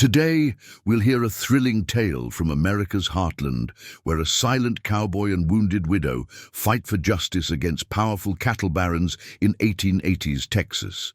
Today, we'll hear a thrilling tale from America's heartland, where a silent cowboy and wounded widow fight for justice against powerful cattle barons in 1880s Texas.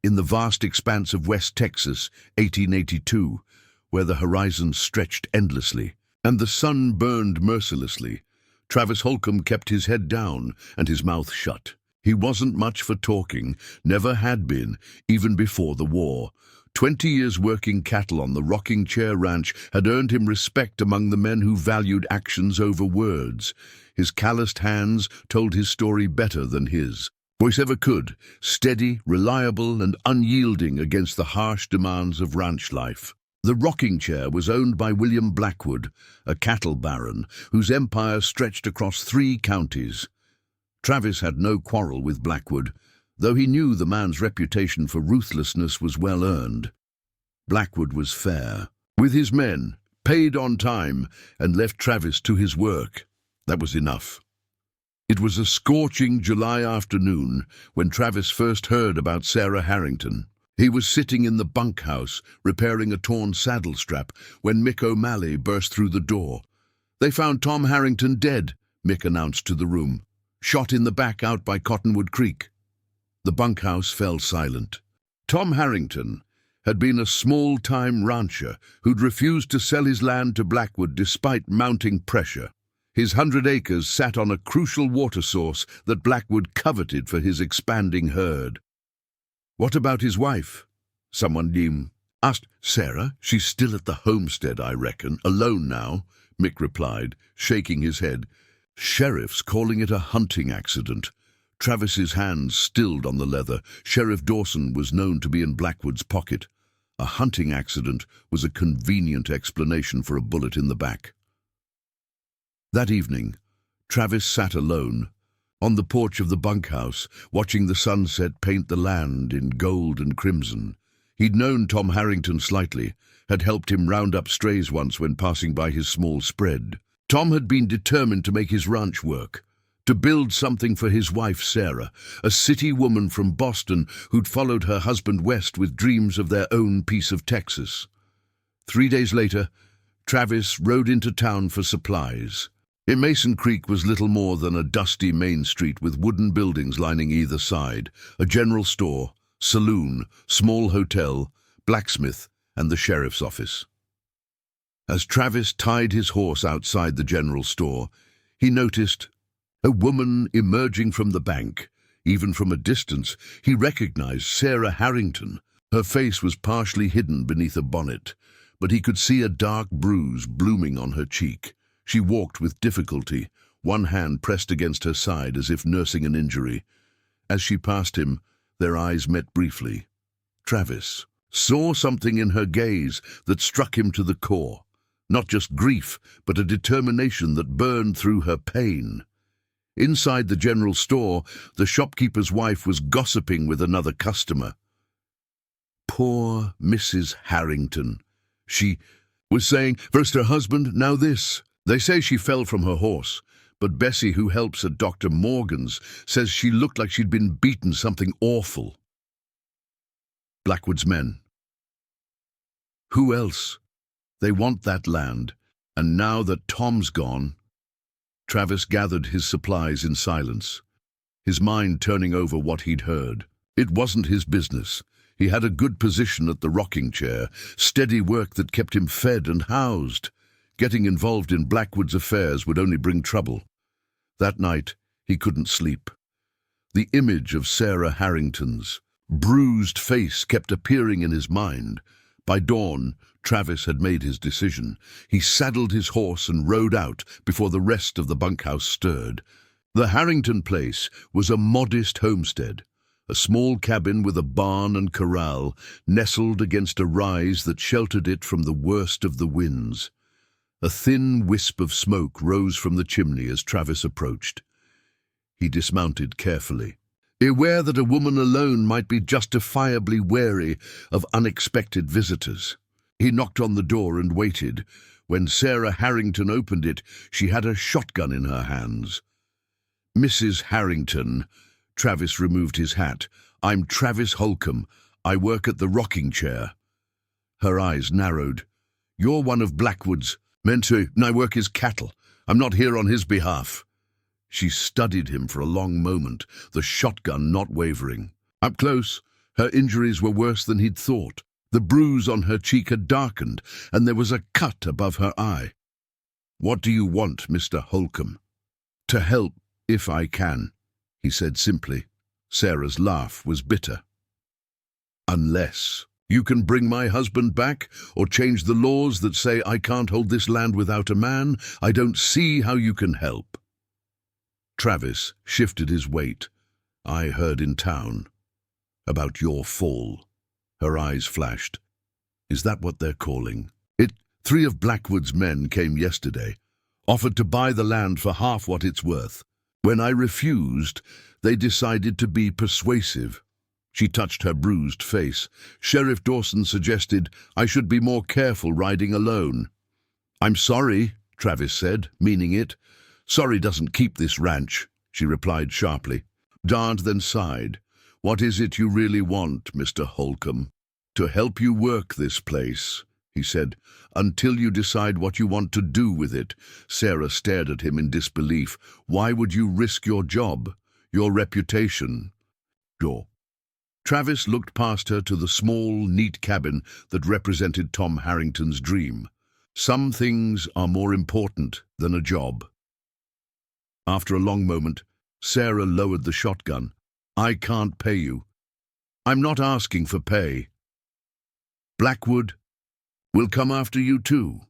In the vast expanse of West Texas, 1882, where the horizon stretched endlessly and the sun burned mercilessly, Travis Holcomb kept his head down and his mouth shut. He wasn't much for talking, never had been, even before the war. 20 years working cattle on the Rocking Chair Ranch had earned him respect among the men who valued actions over words. His calloused hands told his story better than his voice ever could, steady, reliable, and unyielding against the harsh demands of ranch life. The rocking chair was owned by William Blackwood, a cattle baron whose empire stretched across 3 counties. Travis had no quarrel with Blackwood, though he knew the man's reputation for ruthlessness was well earned. Blackwood was fair with his men, paid on time, and left Travis to his work. That was enough. It was a scorching July afternoon when Travis first heard about Sarah Harrington. He was sitting in the bunkhouse, repairing a torn saddle strap, when Mick O'Malley burst through the door. "They found Tom Harrington dead," Mick announced to the room. "Shot in the back out by Cottonwood Creek." The bunkhouse fell silent. Tom Harrington had been a small-time rancher who'd refused to sell his land to Blackwood despite mounting pressure. His 100 acres sat on a crucial water source that Blackwood coveted for his expanding herd. "What about his wife?" someone asked. "Sarah? She's still at the homestead, I reckon. Alone now," Mick replied, shaking his head. "Sheriff's calling it a hunting accident." Travis's hands stilled on the leather. Sheriff Dawson was known to be in Blackwood's pocket. A hunting accident was a convenient explanation for a bullet in the back. That evening, Travis sat alone, on the porch of the bunkhouse, watching the sunset paint the land in gold and crimson. He'd known Tom Harrington slightly, had helped him round up strays once when passing by his small spread. Tom had been determined to make his ranch work, to build something for his wife Sarah, a city woman from Boston who'd followed her husband west with dreams of their own piece of Texas. 3 days later, Travis rode into town for supplies. In Mason Creek was little more than a dusty main street with wooden buildings lining either side, a general store, saloon, small hotel, blacksmith, and the sheriff's office. As Travis tied his horse outside the general store, he noticed a woman emerging from the bank. Even from a distance, he recognized Sarah Harrington. Her face was partially hidden beneath a bonnet, but he could see a dark bruise blooming on her cheek. She walked with difficulty, one hand pressed against her side as if nursing an injury. As she passed him, their eyes met briefly. Travis saw something in her gaze that struck him to the core. Not just grief, but a determination that burned through her pain. Inside the general store, the shopkeeper's wife was gossiping with another customer. "Poor Mrs. Harrington," she was saying. "First her husband, now this. They say she fell from her horse, but Bessie, who helps at Dr. Morgan's, says she looked like she'd been beaten something awful." Blackwood's men. Who else? They want that land, and now that Tom's gone... Travis gathered his supplies in silence, his mind turning over what he'd heard. It wasn't his business. He had a good position at the rocking chair, steady work that kept him fed and housed. Getting involved in Blackwood's affairs would only bring trouble. That night, he couldn't sleep. The image of Sarah Harrington's bruised face kept appearing in his mind. By dawn, Travis had made his decision. He saddled his horse and rode out before the rest of the bunkhouse stirred. The Harrington place was a modest homestead, a small cabin with a barn and corral, nestled against a rise that sheltered it from the worst of the winds. A thin wisp of smoke rose from the chimney as Travis approached. He dismounted carefully, aware that a woman alone might be justifiably wary of unexpected visitors. He knocked on the door and waited. When Sarah Harrington opened it, she had a shotgun in her hands. "Mrs. Harrington," Travis removed his hat. "I'm Travis Holcomb. I work at the rocking chair." Her eyes narrowed. "You're one of Blackwood's men too. I work his cattle. I'm not here on his behalf." She studied him for a long moment, the shotgun not wavering. Up close, her injuries were worse than he'd thought. The bruise on her cheek had darkened, and there was a cut above her eye. "What do you want, Mr. Holcomb?" "To help, if I can," he said simply. Sarah's laugh was bitter. "Unless you can bring my husband back, or change the laws that say I can't hold this land without a man, I don't see how you can help." Travis shifted his weight. "I heard in town about your fall." Her eyes flashed. "Is that what they're calling it? 3 of Blackwood's men came yesterday, offered to buy the land for half what it's worth. When I refused, they decided to be persuasive." She touched her bruised face. "Sheriff Dawson suggested I should be more careful riding alone." "I'm sorry," Travis said, meaning it. "Sorry doesn't keep this ranch," she replied sharply. Dant then sighed. "What is it you really want, Mr. Holcomb?" "To help you work this place," he said, "until you decide what you want to do with it." Sarah stared at him in disbelief. "Why would you risk your job, your reputation?" "Sure." Travis looked past her to the small, neat cabin that represented Tom Harrington's dream. "Some things are more important than a job." After a long moment, Sarah lowered the shotgun. "I can't pay you." "I'm not asking for pay." "Blackwood will come after you too."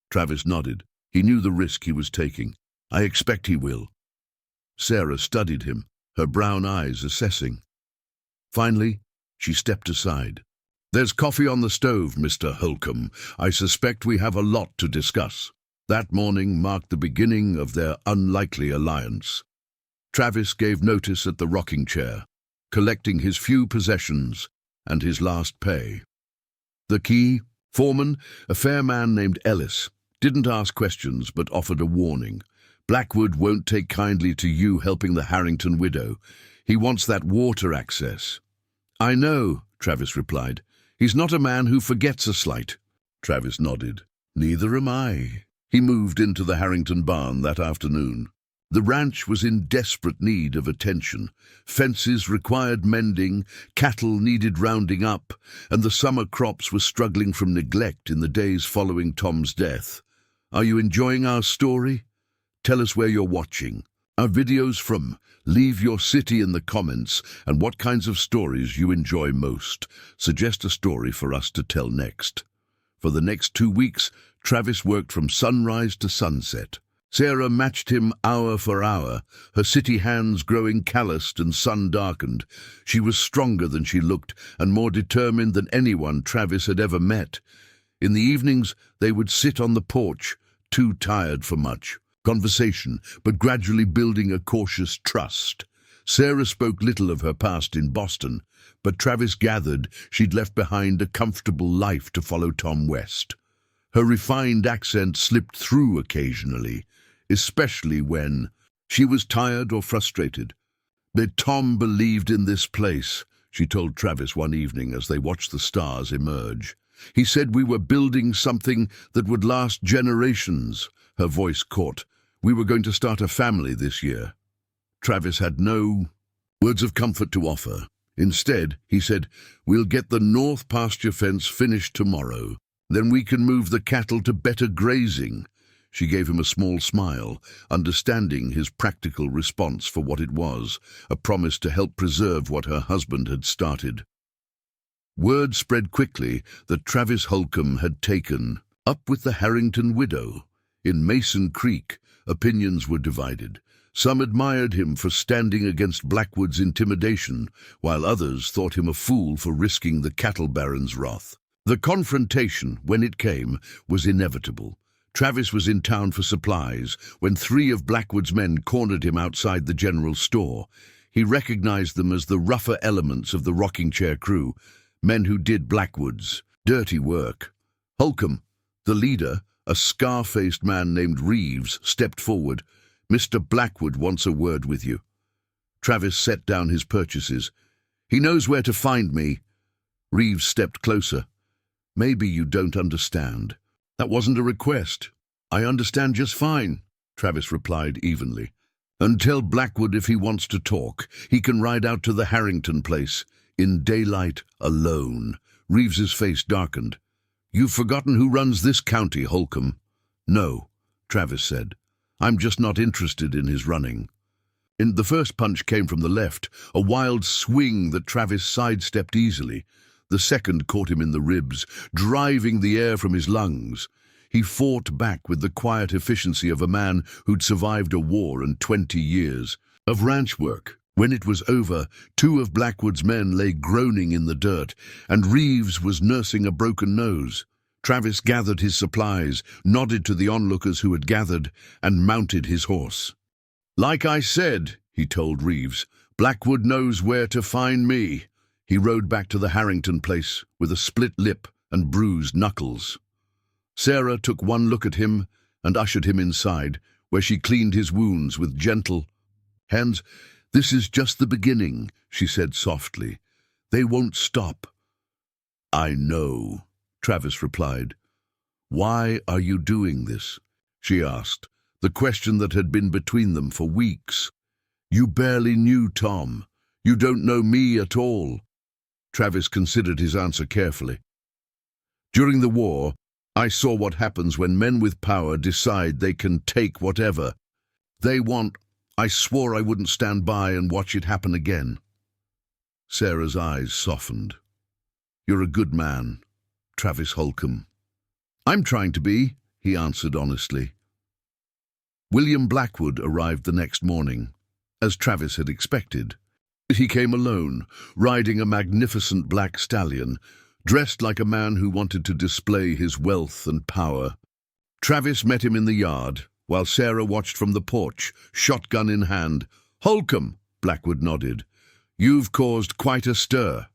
Travis nodded. He knew the risk he was taking. "I expect he will." Sarah studied him, her brown eyes assessing. Finally, she stepped aside. "There's coffee on the stove, Mr. Holcomb. I suspect we have a lot to discuss." That morning marked the beginning of their unlikely alliance. Travis gave notice at the rocking chair, collecting his few possessions and his last pay. The key foreman, a fair man named Ellis, didn't ask questions but offered a warning. "Blackwood won't take kindly to you helping the Harrington widow. He wants that water access." "I know," Travis replied. "He's not a man who forgets a slight." Travis nodded. "Neither am I." He moved into the Harrington barn that afternoon. The ranch was in desperate need of attention. Fences required mending, cattle needed rounding up, and the summer crops were struggling from neglect in the days following Tom's death. "Are you enjoying our story? Tell us where you're watching. Our videos from. Leave your city in the comments and what kinds of stories you enjoy most. Suggest a story for us to tell next." For the next 2 weeks, Travis worked from sunrise to sunset. Sarah matched him hour for hour, her city hands growing calloused and sun-darkened. She was stronger than she looked and more determined than anyone Travis had ever met. In the evenings, they would sit on the porch, too tired for much conversation, but gradually building a cautious trust. Sarah spoke little of her past in Boston, but Travis gathered she'd left behind a comfortable life to follow Tom West. Her refined accent slipped through occasionally, especially when she was tired or frustrated. "But Tom believed in this place," she told Travis one evening as they watched the stars emerge. "He said we were building something that would last generations." Her voice caught. "We were going to start a family this year." Travis had no words of comfort to offer. Instead, he said, "We'll get the north pasture fence finished tomorrow. Then we can move the cattle to better grazing." She gave him a small smile, understanding his practical response for what it was, a promise to help preserve what her husband had started. Word spread quickly that Travis Holcomb had taken up with the Harrington widow. In Mason Creek, opinions were divided. Some admired him for standing against Blackwood's intimidation, while others thought him a fool for risking the cattle baron's wrath. The confrontation, when it came, was inevitable. Travis was in town for supplies when 3 of Blackwood's men cornered him outside the general store. He recognized them as the rougher elements of the rocking chair crew, men who did Blackwood's dirty work. Holcomb, the leader, a scar-faced man named Reeves, stepped forward. "Mr. Blackwood wants a word with you." Travis set down his purchases. "He knows where to find me." Reeves stepped closer. Maybe you don't understand. That wasn't a request. I understand just fine, Travis replied evenly. And tell Blackwood if he wants to talk, he can ride out to the Harrington place, in daylight, alone. Reeves's face darkened. You've forgotten who runs this county, Holcomb. No, Travis said. I'm just not interested in his running. The first punch came from the left, a wild swing that Travis sidestepped easily. The second caught him in the ribs, driving the air from his lungs. He fought back with the quiet efficiency of a man who'd survived a war and 20 years of ranch work. When it was over, 2 of Blackwood's men lay groaning in the dirt, and Reeves was nursing a broken nose. Travis gathered his supplies, nodded to the onlookers who had gathered, and mounted his horse. Like I said, he told Reeves, Blackwood knows where to find me. He rode back to the Harrington place with a split lip and bruised knuckles. Sarah took one look at him and ushered him inside, where she cleaned his wounds with gentle hands. This is just the beginning, she said softly. They won't stop. I know, Travis replied. Why are you doing this? She asked, the question that had been between them for weeks. You barely knew Tom. You don't know me at all. Travis considered his answer carefully. During the war, I saw what happens when men with power decide they can take whatever they want. I swore I wouldn't stand by and watch it happen again. Sarah's eyes softened. You're a good man, Travis Holcomb. I'm trying to be, he answered honestly. William Blackwood arrived the next morning, as Travis had expected. He came alone, riding a magnificent black stallion, dressed like a man who wanted to display his wealth and power. Travis met him in the yard, while Sarah watched from the porch, shotgun in hand. Holcomb, Blackwood nodded. You've caused quite a stir.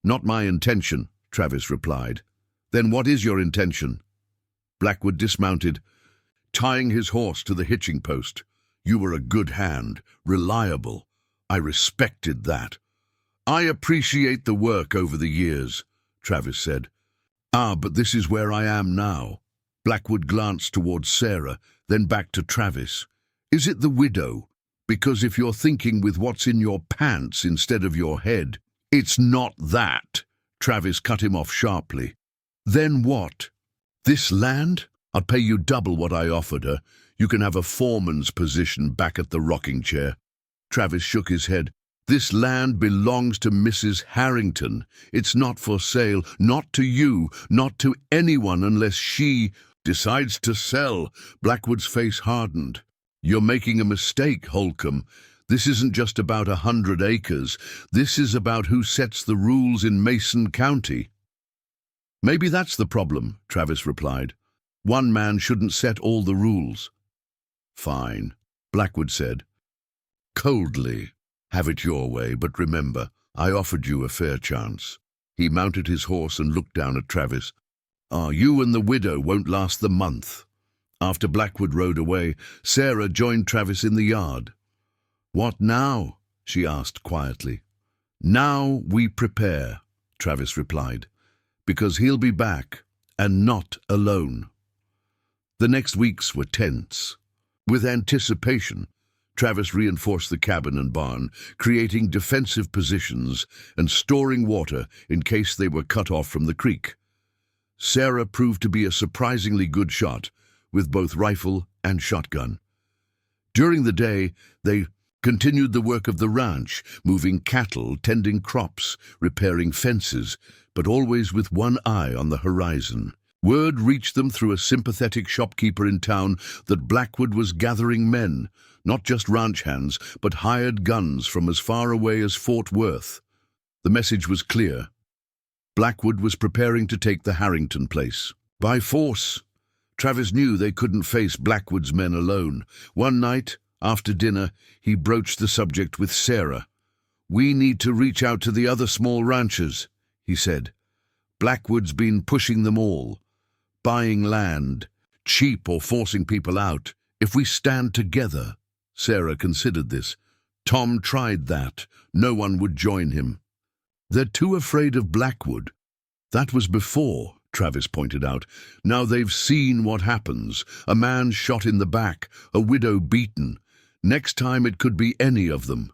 Not my intention, Travis replied. Then what is your intention? Blackwood dismounted, tying his horse to the hitching post. You were a good hand, reliable. I respected that. I appreciate the work over the years, Travis said. But this is where I am now. Blackwood glanced towards Sarah, then back to Travis. Is it the widow? Because if you're thinking with what's in your pants instead of your head, it's not that. Travis cut him off sharply. Then what? This land? I'll pay you double what I offered her. You can have a foreman's position back at the rocking chair. Travis shook his head. This land belongs to Mrs. Harrington. It's not for sale, not to you, not to anyone unless she decides to sell. Blackwood's face hardened. You're making a mistake, Holcomb. This isn't just about 100 acres. This is about who sets the rules in Mason County. Maybe that's the problem, Travis replied. One man shouldn't set all the rules. Fine, Blackwood said. Coldly. Have it your way, but remember, I offered you a fair chance. He mounted his horse and looked down at Travis. You and the widow won't last the month. After Blackwood rode away, Sarah joined Travis in the yard. What now? She asked quietly. Now we prepare, Travis replied, because he'll be back, and not alone. The next weeks were tense. With anticipation, Travis reinforced the cabin and barn, creating defensive positions and storing water in case they were cut off from the creek. Sarah proved to be a surprisingly good shot, with both rifle and shotgun. During the day, they continued the work of the ranch, moving cattle, tending crops, repairing fences, but always with one eye on the horizon. Word reached them through a sympathetic shopkeeper in town that Blackwood was gathering men, not just ranch hands, but hired guns from as far away as Fort Worth. The message was clear. Blackwood was preparing to take the Harrington place. By force. Travis knew they couldn't face Blackwood's men alone. One night, after dinner, he broached the subject with Sarah. We need to reach out to the other small ranchers, he said. Blackwood's been pushing them all, buying land, cheap or forcing people out. If we stand together, Sarah considered this. Tom tried that. No one would join him. They're too afraid of Blackwood. That was before, Travis pointed out. Now they've seen what happens. A man shot in the back, a widow beaten. Next time it could be any of them.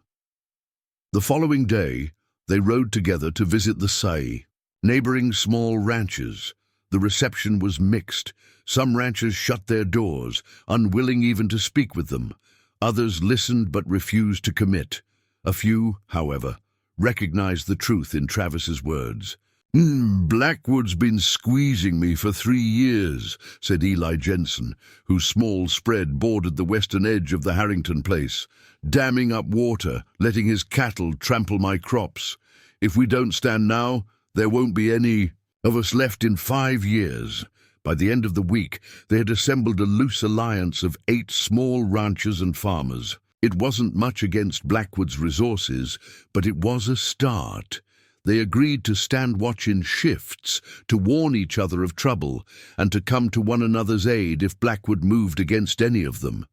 The following day, they rode together to visit the Sai, neighboring small ranches. The reception was mixed. Some ranchers shut their doors, unwilling even to speak with them. Others listened but refused to commit. A few, however, recognized the truth in Travis's words. Blackwood's been squeezing me for 3 years, said Eli Jensen, whose small spread bordered the western edge of the Harrington place, damming up water, letting his cattle trample my crops. If we don't stand now, there won't be any of us left in 5 years. By the end of the week, they had assembled a loose alliance of 8 small ranchers and farmers. It wasn't much against Blackwood's resources, but it was a start. They agreed to stand watch in shifts, to warn each other of trouble, and to come to one another's aid if Blackwood moved against any of them.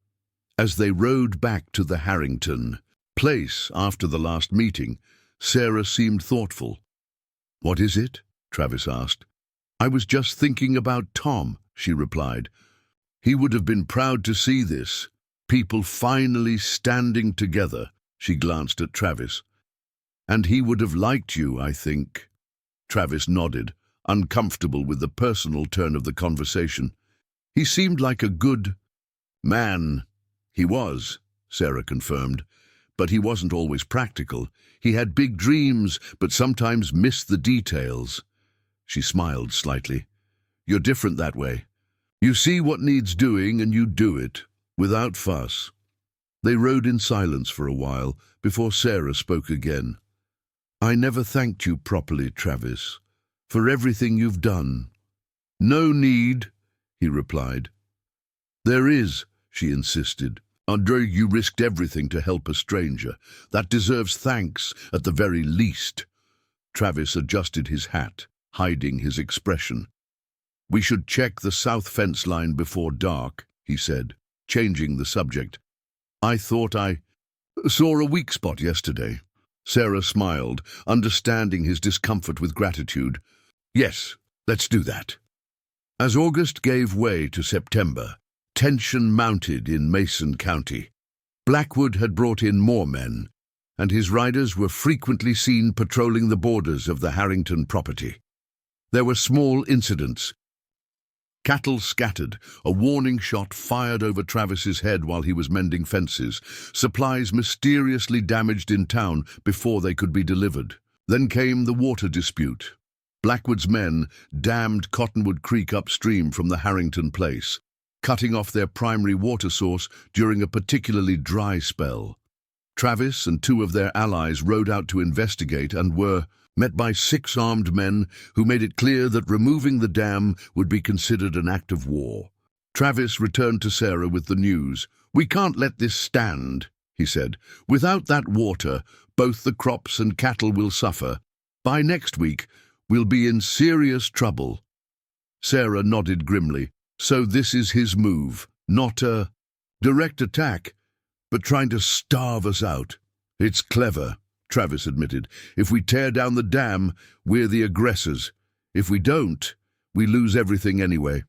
As they rode back to the Harrington place after the last meeting, Sarah seemed thoughtful. "What is it?" Travis asked. "I was just thinking about Tom," she replied. "He would have been proud to see this. People finally standing together." She glanced at Travis. "And he would have liked you, I think." Travis nodded, uncomfortable with the personal turn of the conversation. "He seemed like a good man." "He was," Sarah confirmed, "but he wasn't always practical. He had big dreams, but sometimes missed the details." She smiled slightly. "You're different that way. You see what needs doing and you do it, without fuss." They rode in silence for a while before Sarah spoke again. "I never thanked you properly, Travis, for everything you've done." "No need," he replied. "There is," she insisted. "Andre, you risked everything to help a stranger. That deserves thanks, at the very least." Travis adjusted his hat, hiding his expression. "We should check the south fence line before dark," he said, changing the subject. "I thought I saw a weak spot yesterday." Sarah smiled, understanding his discomfort with gratitude. "Yes, let's do that." As August gave way to September, tension mounted in Mason County. Blackwood had brought in more men, and his riders were frequently seen patrolling the borders of the Harrington property. There were small incidents. Cattle scattered, a warning shot fired over Travis's head while he was mending fences, supplies mysteriously damaged in town before they could be delivered. Then came the water dispute. Blackwood's men dammed Cottonwood Creek upstream from the Harrington place, cutting off their primary water source during a particularly dry spell. Travis and 2 of their allies rode out to investigate and were met by 6 armed men who made it clear that removing the dam would be considered an act of war. Travis returned to Sarah with the news. "We can't let this stand," he said. "Without that water, both the crops and cattle will suffer. By next week, we'll be in serious trouble." Sarah nodded grimly. "So this is his move, not a direct attack, but trying to starve us out." "It's clever," Travis admitted. "If we tear down the dam, we're the aggressors. If we don't, we lose everything anyway."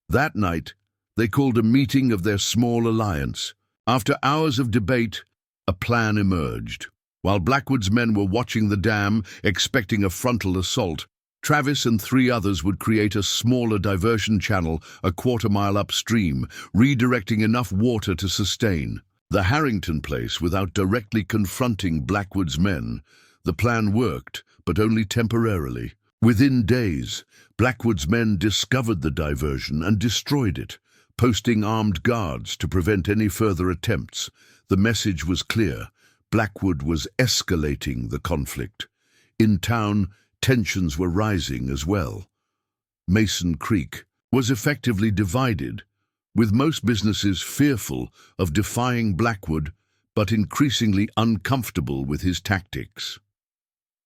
That night, they called a meeting of their small alliance. After hours of debate, a plan emerged. While Blackwood's men were watching the dam, expecting a frontal assault, Travis and 3 others would create a smaller diversion channel a quarter-mile upstream, redirecting enough water to sustain the Harrington place without directly confronting Blackwood's men. The plan worked, but only temporarily. Within days, Blackwood's men discovered the diversion and destroyed it, posting armed guards to prevent any further attempts. The message was clear. Blackwood was escalating the conflict. In town, tensions were rising as well. Mason Creek was effectively divided, with most businesses fearful of defying Blackwood, but increasingly uncomfortable with his tactics.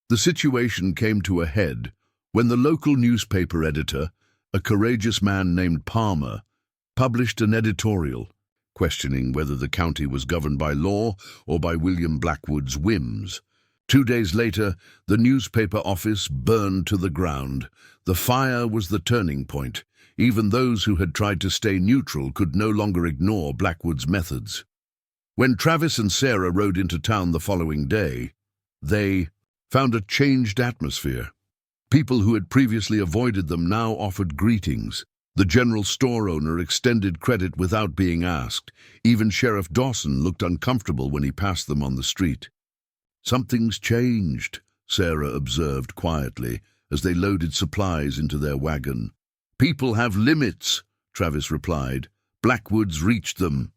The situation came to a head when the local newspaper editor, a courageous man named Palmer, published an editorial questioning whether the county was governed by law or by William Blackwood's whims. 2 days later, the newspaper office burned to the ground. The fire was the turning point. Even those who had tried to stay neutral could no longer ignore Blackwood's methods. When Travis and Sarah rode into town the following day, they found a changed atmosphere. People who had previously avoided them now offered greetings. The general store owner extended credit without being asked. Even Sheriff Dawson looked uncomfortable when he passed them on the street. "Something's changed," Sarah observed quietly as they loaded supplies into their wagon. "People have limits," Travis replied. "Blackwood's reached them."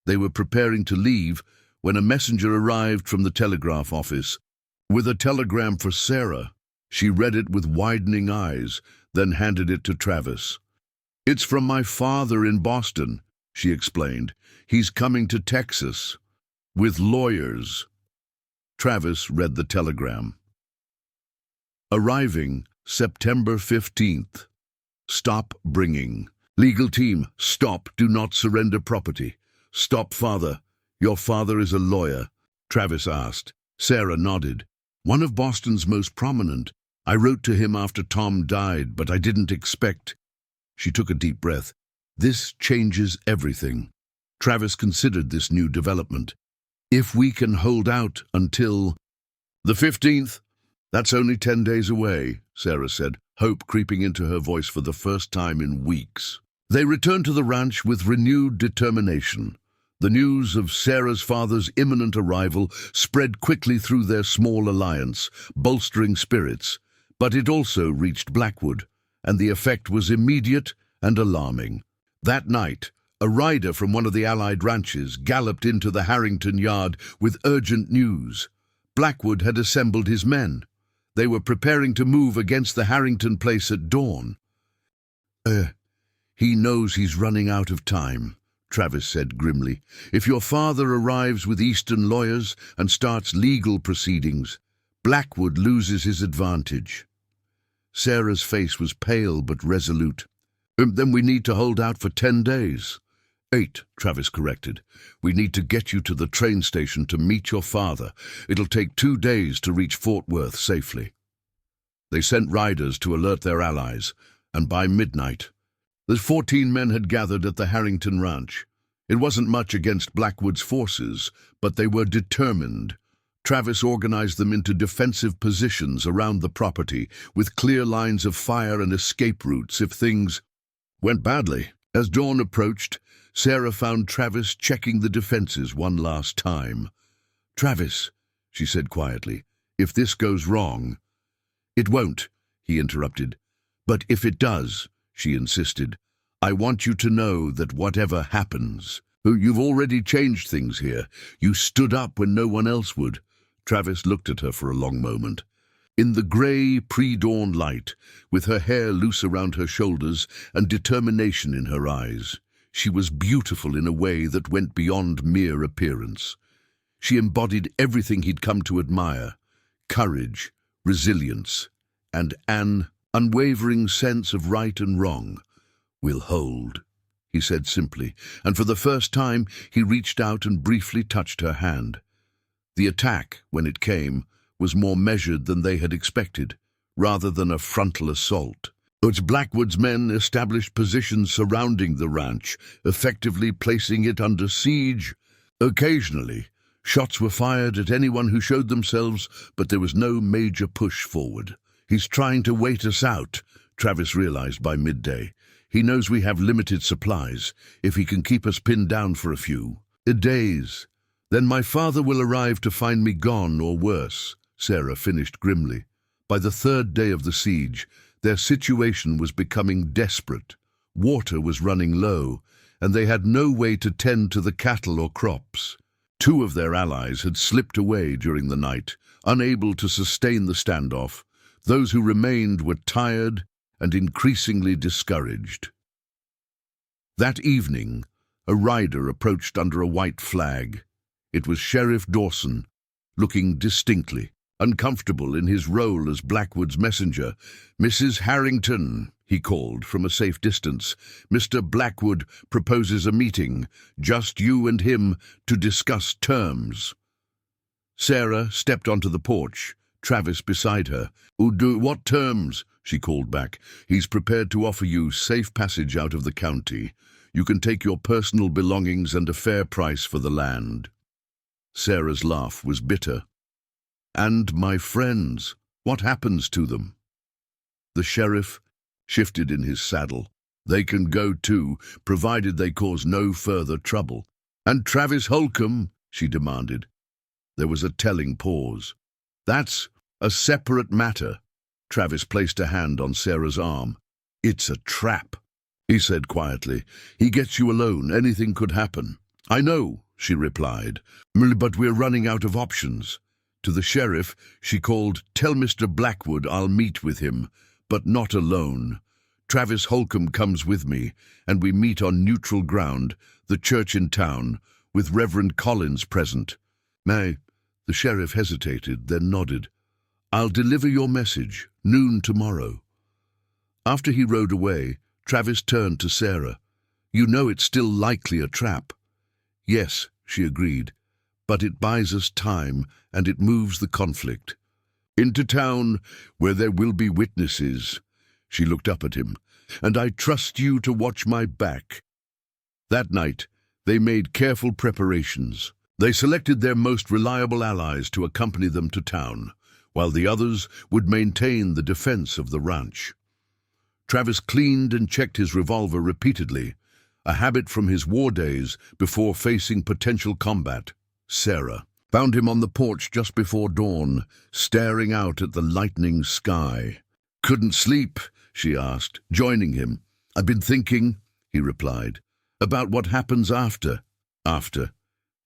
They were preparing to leave when a messenger arrived from the telegraph office with a telegram for Sarah. She read it with widening eyes, then handed it to Travis. "It's from my father in Boston," she explained. "He's coming to Texas with lawyers." Travis read the telegram. Arriving September 15th. Stop bringing. Legal team, stop. Do not surrender property. Stop, father. Your father is a lawyer, Travis asked. Sarah nodded. "One of Boston's most prominent. I wrote to him after Tom died, but I didn't expect." She took a deep breath. "This changes everything." Travis considered this new development. "If we can hold out until the 15th, that's only 10 days away," Sarah said, hope creeping into her voice for the first time in weeks. They returned to the ranch with renewed determination. The news of Sarah's father's imminent arrival spread quickly through their small alliance, bolstering spirits, but it also reached Blackwood, and the effect was immediate and alarming. That night, a rider from one of the Allied ranches galloped into the Harrington yard with urgent news. Blackwood had assembled his men. They were preparing to move against the Harrington place at dawn. He knows he's running out of time," Travis said grimly. "If your father arrives with Eastern lawyers and starts legal proceedings, Blackwood loses his advantage." Sarah's face was pale but resolute. "Then we need to hold out for 10 days. 8, Travis corrected. "We need to get you to the train station to meet your father. It'll take 2 days to reach Fort Worth safely." They sent riders to alert their allies, and by midnight, the 14 men had gathered at the Harrington ranch. It wasn't much against Blackwood's forces, but they were determined. Travis organized them into defensive positions around the property, with clear lines of fire and escape routes if things went badly. As dawn approached, Sarah found Travis checking the defenses one last time. "Travis," she said quietly, "if this goes wrong—" "It won't," he interrupted. "But if it does," she insisted, "I want you to know that whatever happens, you've already changed things here. You stood up when no one else would." Travis looked at her for a long moment. In the grey, pre-dawn light, with her hair loose around her shoulders and determination in her eyes, she was beautiful in a way that went beyond mere appearance. She embodied everything he'd come to admire: courage, resilience, and an unwavering sense of right and wrong. "We'll hold," he said simply, and for the first time he reached out and briefly touched her hand. The attack, when it came, was more measured than they had expected, rather than a frontal assault. Blackwood's men established positions surrounding the ranch, effectively placing it under siege. Occasionally, shots were fired at anyone who showed themselves, but there was no major push forward. "He's trying to wait us out," Travis realized by midday. "He knows we have limited supplies. If he can keep us pinned down for a few days, then my father will arrive to find me gone or worse," Sarah finished grimly. By the 3rd day of the siege, their situation was becoming desperate. Water was running low, and they had no way to tend to the cattle or crops. 2 of their allies had slipped away during the night, unable to sustain the standoff. Those who remained were tired and increasingly discouraged. That evening, a rider approached under a white flag. It was Sheriff Dawson, looking distinctly uncomfortable in his role as Blackwood's messenger. "Mrs. Harrington," he called from a safe distance, "Mr. Blackwood proposes a meeting, just you and him, to discuss terms." Sarah stepped onto the porch, Travis beside her. What terms?" she called back. "He's prepared to offer you safe passage out of the county. You can take your personal belongings and a fair price for the land." Sarah's laugh was bitter. "And my friends, what happens to them?" The sheriff shifted in his saddle. "They can go too, provided they cause no further trouble." "And Travis Holcomb?" she demanded. There was a telling pause. "That's a separate matter." Travis placed a hand on Sarah's arm. "It's a trap," he said quietly. "He gets you alone. Anything could happen." "I know," she replied, "but we're running out of options." To the sheriff, she called, "Tell Mr. Blackwood I'll meet with him, but not alone. Travis Holcomb comes with me, and we meet on neutral ground, the church in town, with Reverend Collins present." "May?" The sheriff hesitated, then nodded. "I'll deliver your message, noon tomorrow." After he rode away, Travis turned to Sarah. "You know it's still likely a trap." "Yes," she agreed, "but it buys us time, and it moves the conflict into town, where there will be witnesses." She looked up at him. "And I trust you to watch my back." That night, they made careful preparations. They selected their most reliable allies to accompany them to town, while the others would maintain the defense of the ranch. Travis cleaned and checked his revolver repeatedly, a habit from his war days before facing potential combat. Sarah found him on the porch just before dawn, staring out at the lightening sky. "Couldn't sleep?" she asked, joining him. "I've been thinking," he replied, "about what happens after." "After?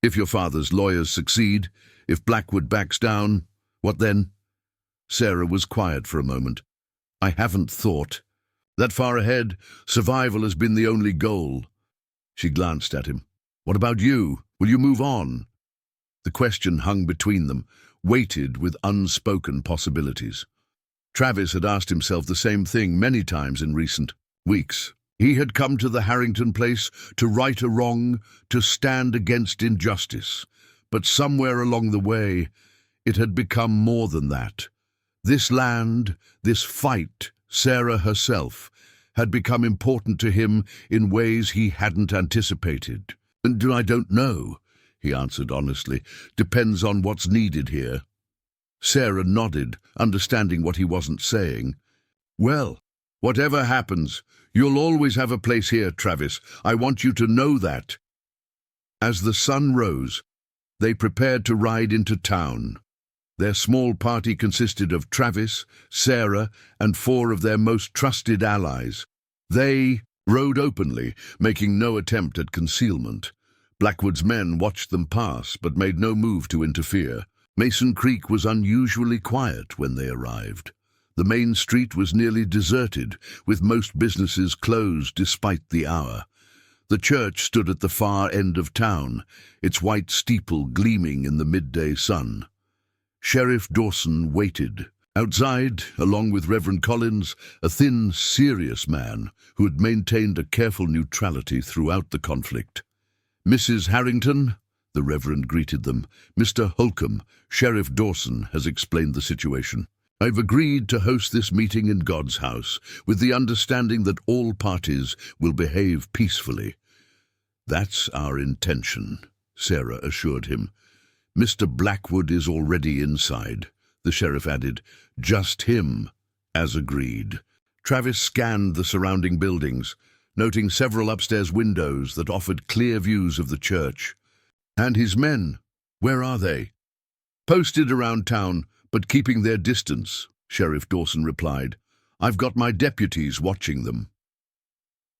If your father's lawyers succeed, if Blackwood backs down, what then?" Sarah was quiet for a moment. "I haven't thought. That far ahead, survival has been the only goal." She glanced at him. "What about you? Will you move on?" The question hung between them, weighted with unspoken possibilities. Travis had asked himself the same thing many times in recent weeks. He had come to the Harrington place to right a wrong, to stand against injustice. But somewhere along the way, it had become more than that. This land, this fight, Sarah herself, had become important to him in ways he hadn't anticipated. "And I don't know," he answered honestly. "Depends on what's needed here." Sarah nodded, understanding what he wasn't saying. "Well, whatever happens, you'll always have a place here, Travis. I want you to know that." As the sun rose, they prepared to ride into town. Their small party consisted of Travis, Sarah, and 4 of their most trusted allies. They rode openly, making no attempt at concealment. Blackwood's men watched them pass, but made no move to interfere. Mason Creek was unusually quiet when they arrived. The main street was nearly deserted, with most businesses closed despite the hour. The church stood at the far end of town, its white steeple gleaming in the midday sun. Sheriff Dawson waited. Outside, along with Reverend Collins, a thin, serious man who had maintained a careful neutrality throughout the conflict. "Mrs. Harrington," the Reverend greeted them. "Mr. Holcomb, Sheriff Dawson has explained the situation. I've agreed to host this meeting in God's house, with the understanding that all parties will behave peacefully." "That's our intention," Sarah assured him. "Mr. Blackwood is already inside," the sheriff added. "Just him, as agreed." Travis scanned the surrounding buildings, noting several upstairs windows that offered clear views of the church. "And his men, where are they?" "Posted around town, but keeping their distance," Sheriff Dawson replied. "I've got my deputies watching them."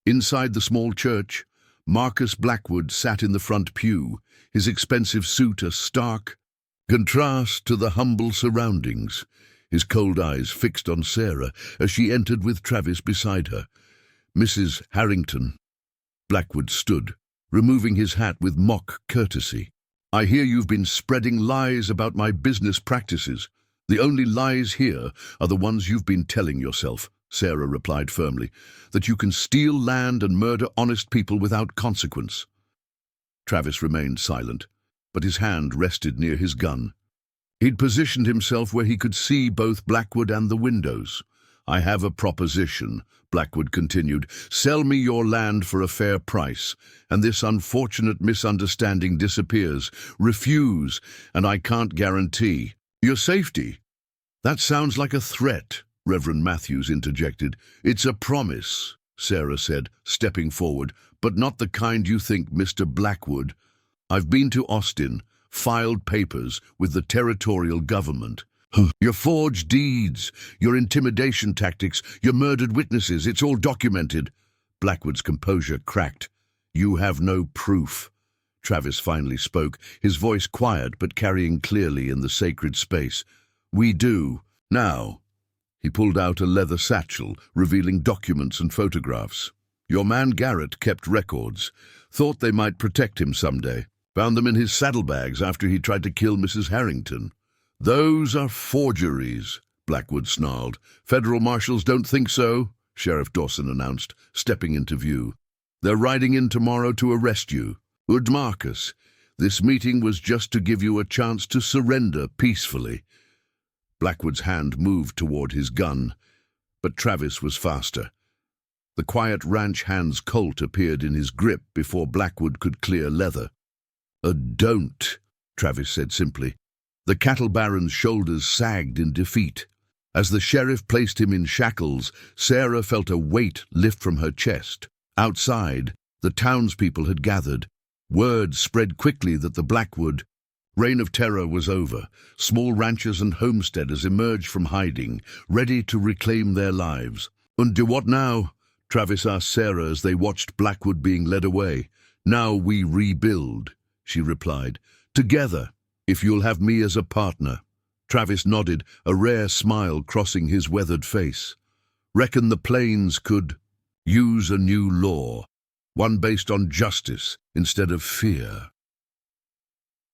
Inside the small church, Marcus Blackwood sat in the front pew, his expensive suit a stark contrast to the humble surroundings, his cold eyes fixed on Sarah as she entered with Travis beside her. "Mrs. Harrington." Blackwood stood, removing his hat with mock courtesy. "I hear you've been spreading lies about my business practices. The only lies here are the ones you've been telling yourself," Sarah replied firmly, "that you can steal land and murder honest people without consequence." Travis remained silent, but his hand rested near his gun. He'd positioned himself where he could see both Blackwood and the windows. "I have a proposition," Blackwood continued. "Sell me your land for a fair price, and this unfortunate misunderstanding disappears. Refuse, and I can't guarantee your safety." "That sounds like a threat," Reverend Matthews interjected. "It's a promise," Sarah said, stepping forward, "but not the kind you think, Mr. Blackwood. I've been to Austin, filed papers with the territorial government. Your forged deeds, your intimidation tactics, your murdered witnesses, it's all documented." Blackwood's composure cracked. "You have no proof." Travis finally spoke, his voice quiet but carrying clearly in the sacred space. "We do. Now." He pulled out a leather satchel, revealing documents and photographs. "Your man Garrett kept records. Thought they might protect him someday. Found them in his saddlebags after he tried to kill Mrs. Harrington." "Those are forgeries," Blackwood snarled. "Federal marshals don't think so," Sheriff Dawson announced, stepping into view. "They're riding in tomorrow to arrest you. Ud Marcus, this meeting was just to give you a chance to surrender peacefully." Blackwood's hand moved toward his gun, but Travis was faster. The quiet ranch hand's Colt appeared in his grip before Blackwood could clear leather. "Don't," Travis said simply. The cattle baron's shoulders sagged in defeat. As the sheriff placed him in shackles, Sarah felt a weight lift from her chest. Outside, the townspeople had gathered. Word spread quickly that the Blackwood reign of terror was over. Small ranchers and homesteaders emerged from hiding, ready to reclaim their lives. "And do what now?" Travis asked Sarah as they watched Blackwood being led away. "Now we rebuild," she replied. "Together, if you'll have me as a partner." Travis nodded, a rare smile crossing his weathered face. "Reckon the plains could use a new law, one based on justice instead of fear."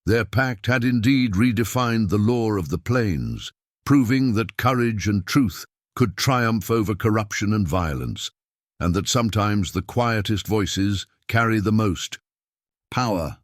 Their pact had indeed redefined the law of the plains, proving that courage and truth could triumph over corruption and violence, and that sometimes the quietest voices carry the most power.